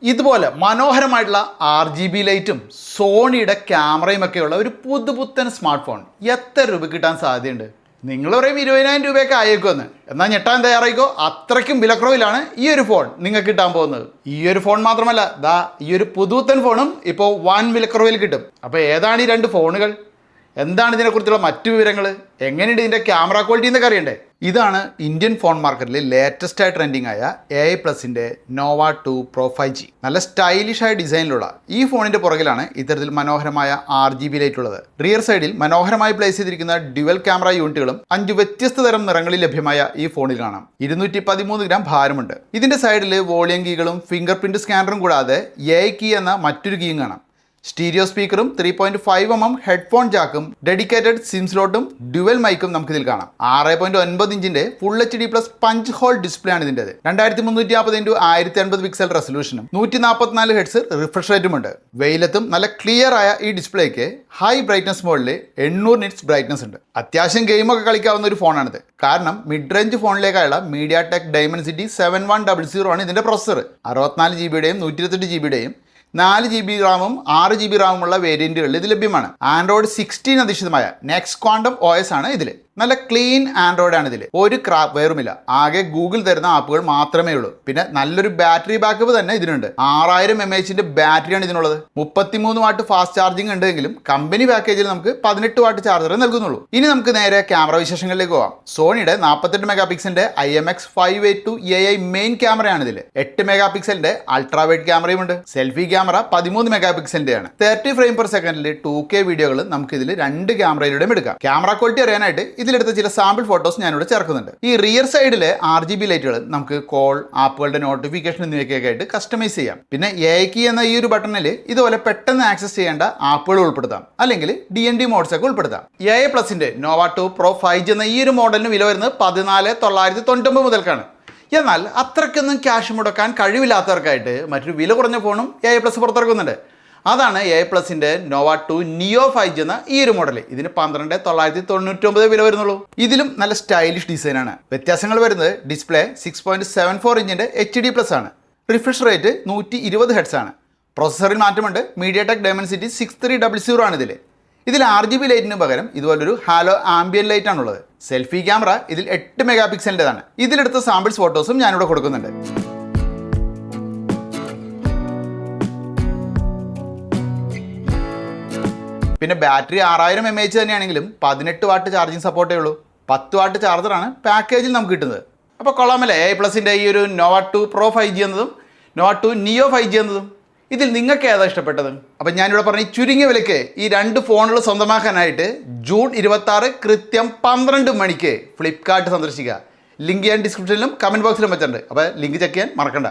ഇതുപോലെ മനോഹരമായിട്ടുള്ള RGB ലൈറ്റും സോണിയുടെ ക്യാമറയും ഒക്കെയുള്ള ഒരു പുതുപുത്തൻ സ്മാർട്ട് ഫോൺ എത്ര രൂപ കിട്ടാൻ സാധ്യതയുണ്ട്? നിങ്ങൾ പറയും 20,000 രൂപയൊക്കെ ആയേക്കുമെന്ന്. എന്നാൽ ഞെട്ടാൻ തയ്യാറായിക്കോ, അത്രയ്ക്കും വിലക്കുറവിലാണ് ഈ ഒരു ഫോൺ നിങ്ങൾക്ക് കിട്ടാൻ പോകുന്നത്. ഈ ഒരു ഫോൺ മാത്രമല്ല, ഈ ഒരു പുതുപുത്തൻ ഫോണും ഇപ്പോൾ വൻ വിലക്കുറവിൽ കിട്ടും. അപ്പോൾ ഏതാണ് ഈ രണ്ട് ഫോണുകൾ, എന്താണ് ഇതിനെക്കുറിച്ചുള്ള മറ്റു വിവരങ്ങൾ, എങ്ങനെയുണ്ട് ഇതിൻ്റെ ക്യാമറ ക്വാളിറ്റി എന്നൊക്കെ അറിയണ്ടേ? ഇതാണ് ഇന്ത്യൻ ഫോൺ മാർക്കറ്റിൽ ലേറ്റസ്റ്റ് ആയി ട്രെൻഡിങ് ആയ AI+ൻ്റെ നോവ 2 Pro 5G. നല്ല സ്റ്റൈലിഷ് ആയ ഡിസൈനിലുള്ള ഈ ഫോണിൻ്റെ പുറകിലാണ് ഇത്തരത്തിൽ മനോഹരമായ RGB ലൈറ്റ് ഉള്ളത്. റിയർ സൈഡിൽ മനോഹരമായി പ്ലേസ് ചെയ്തിരിക്കുന്ന ഡ്യുവൽ ക്യാമറ യൂണിറ്റുകളും 5 വ്യത്യസ്ത തരം നിറങ്ങളിൽ ലഭ്യമായ ഈ ഫോണിൽ കാണാം. 213 ഗ്രാം ഭാരമുണ്ട്. ഇതിൻ്റെ സൈഡിൽ വോളിയം കീകളും ഫിംഗർ പ്രിന്റ് സ്കാനറും കൂടാതെ AI കീ എന്ന മറ്റൊരു കീയും കാണാം. സ്റ്റീരിയോ സ്പീക്കറും 3.5mm ഹെഡ്ഫോൺ ജാക്കും ഡെഡിക്കേറ്റഡ് സിം സ്ലോട്ടും ഡ്യുവൽ മൈക്കും നമുക്കിതിൽ കാണാം. 6.9 ഇഞ്ചിന്റെ full HD+ punch hole display ആണ് ഇതിൻ്റെത്. 2350x1080 പിക്സൽ റെസൊല്യൂഷനും 144 ഹെർട്സ് റിഫ്രഷ് റേറ്റുമുണ്ട്. വെയിലത്തും നല്ല ക്ലിയർ ആയ ഈ ഡിസ്പ്ലേക്ക് ഹൈ ബ്രൈറ്റ്നസ് മോഡിൽ 800 നിറ്റ്സ് ബ്രൈറ്റ്നസ് ഉണ്ട്. അത്യാവശ്യം ഗെയിമൊക്കെ കളിക്കാവുന്ന ഒരു ഫോണാണിത്. കാരണം മിഡ് റേഞ്ച് ഫോണിലേക്കായുള്ള MediaTek Dimensity 7100 ആണ് ഇതിന്റെ പ്രൊസസ്സർ. 64 GB-യുടെയും 128 GB-യുടെയും 4 GB റാമും 6 GB റാമുമുള്ള വേരിയന്റുകളിൽ ഇത് ലഭ്യമാണ്. ആൻഡ്രോയിഡ് 16 അധിഷ്ഠിതമായ നെക്സ്റ്റ് ക്വാണ്ടം OS ആണ് ഇതിൽ. നല്ല ക്ലീൻ ആൻഡ്രോയിഡ് ആണ് ഇതിൽ. ഒരു ക്രാപ്പ് വെയറുമില്ല. ആകെ ഗൂഗിൾ തരുന്ന ആപ്പുകൾ മാത്രമേ ഉള്ളൂ. പിന്നെ നല്ലൊരു ബാറ്ററി ബാക്കപ്പ് തന്നെ ഇതിനുണ്ട്. 6000 mAh ബാറ്ററിയാണ് ഇതിനുള്ളത്. 33 വാട്ട് ഫാസ്റ്റ് ചാർജിങ് ഉണ്ടെങ്കിലും കമ്പനി പാക്കേജിൽ നമുക്ക് 18 വാട്ട് ചാർജർ നൽകുന്നുള്ളൂ. ഇനി നമുക്ക് നേരെ ക്യാമറ വിശേഷങ്ങളിലേക്ക് പോകാം. സോണിയുടെ 48 മെഗാപിക്സലിന്റെ IMX582 AI മെയിൻ ക്യാമറയാണ് ഇതിൽ. 8 മെഗാപിക്സലിന്റെ അൾട്രാ വൈഡ് ക്യാമറയും ഉണ്ട്. Selfie camera 13 മെഗാപിക്സലിന്റെയാണ്. 30 ഫ്രെയിം പെർ സെക്കൻഡിൽ 2K വീഡിയോകൾ നമുക്ക് ഇതിൽ 2 ക്യാമറയിലൂടെയും എടുക്കാം. ക്യാമറ ക്വാളിറ്റി അറിയാനായിട്ട് ഇതിലെടുത്ത ചില സാമ്പിൾ ഫോട്ടോസ് ഞാനിവിടെ ചേർക്കുന്നുണ്ട്. ഈ റിയർ സൈഡിലെ RGB ലൈറ്റുകൾ നമുക്ക് കോൾ, ആപ്പുകളുടെ നോട്ടിഫിക്കേഷൻ എന്നിവയ്ക്കൊക്കെ ആയിട്ട് കസ്റ്റമൈസ് ചെയ്യാം. പിന്നെ AI കീ എന്ന ഈ ഒരു ബട്ടണിൽ ഇതുപോലെ പെട്ടെന്ന് ആക്സസ് ചെയ്യേണ്ട ആപ്പുകൾ ഉൾപ്പെടുത്താം, അല്ലെങ്കിൽ DND മോഡ്സ് ഒക്കെ ഉൾപ്പെടുത്താം. AI+ന്റെ നോവ 2 Pro 5G എന്ന ഈ ഒരു മോഡലിന് വില വരുന്നത് 14,999 മുതൽക്കാണ്. എന്നാൽ അത്രയ്ക്കൊന്നും ക്യാഷ് മുടക്കാൻ കഴിവില്ലാത്തവർക്കായിട്ട് മറ്റൊരു വില കുറഞ്ഞ ഫോണും AI+ പുറത്തിറക്കുന്നുണ്ട്. അതാണ് AI+ന്റെ നോവ 2 Neo 5G എന്ന ഈ ഒരു മോഡൽ. ഇതിന് 12,999 വില വരുന്നുള്ളൂ. ഇതിലും നല്ല സ്റ്റൈലിഷ് ഡിസൈനാണ്. വ്യത്യാസങ്ങൾ വരുന്നത് ഡിസ്പ്ലേ 6.74 ഇഞ്ചിന്റെ HD+ ആണ്. റിഫ്രഷ് റേറ്റ് 120 ഹെർട്സ് ആണ്. പ്രോസസ്സറിൽ മാറ്റമുണ്ട്. MediaTek Dimensity 6300 ആണ് ഇതിൽ RGB ലൈറ്റിന് പകരം ഇതുപോലൊരു ഹാലോ ആംബിയൻ ലൈറ്റ് ആണുള്ളത്. സെൽഫി ക്യാമറ ഇതിൽ 8 മെഗാപിക്സലിൻ്റെതാണ്. ഇതിലെടുത്ത സാമ്പിൾസ് ഫോട്ടോസും ഞാനിവിടെ കൊടുക്കുന്നുണ്ട്. പിന്നെ ബാറ്ററി 6000 mAh തന്നെയാണെങ്കിലും 18 വാട്ട് ചാർജിങ് സപ്പോർട്ടേ ഉള്ളൂ. 10 വാട്ട് ചാർജറാണ് പാക്കേജിൽ നമുക്ക് കിട്ടുന്നത്. അപ്പോൾ കൊള്ളാമല്ലേ AI+ന്റെ ഈ ഒരു നോവ 2 Pro 5G എന്നതും നോവ 2 Neo 5G എന്നതും. ഇതിൽ നിങ്ങൾക്ക് ഏതാ ഇഷ്ടപ്പെട്ടത്? അപ്പം ഞാനിവിടെ പറഞ്ഞ ചുരുങ്ങിയ വിലയ്ക്ക് ഈ 2 ഫോണുകൾ സ്വന്തമാക്കാനായിട്ട് ജൂൺ 26 കൃത്യം 12 മണിക്ക് ഫ്ലിപ്കാർട്ട് സന്ദർശിക്കുക. ലിങ്ക് ഞാൻ ഡിസ്ക്രിപ്ഷനിലും കമൻറ്റ് ബോക്സിലും വെച്ചിട്ടുണ്ട്. അപ്പോൾ ലിങ്ക് ചെക്ക് ചെയ്യാൻ മറക്കണ്ട.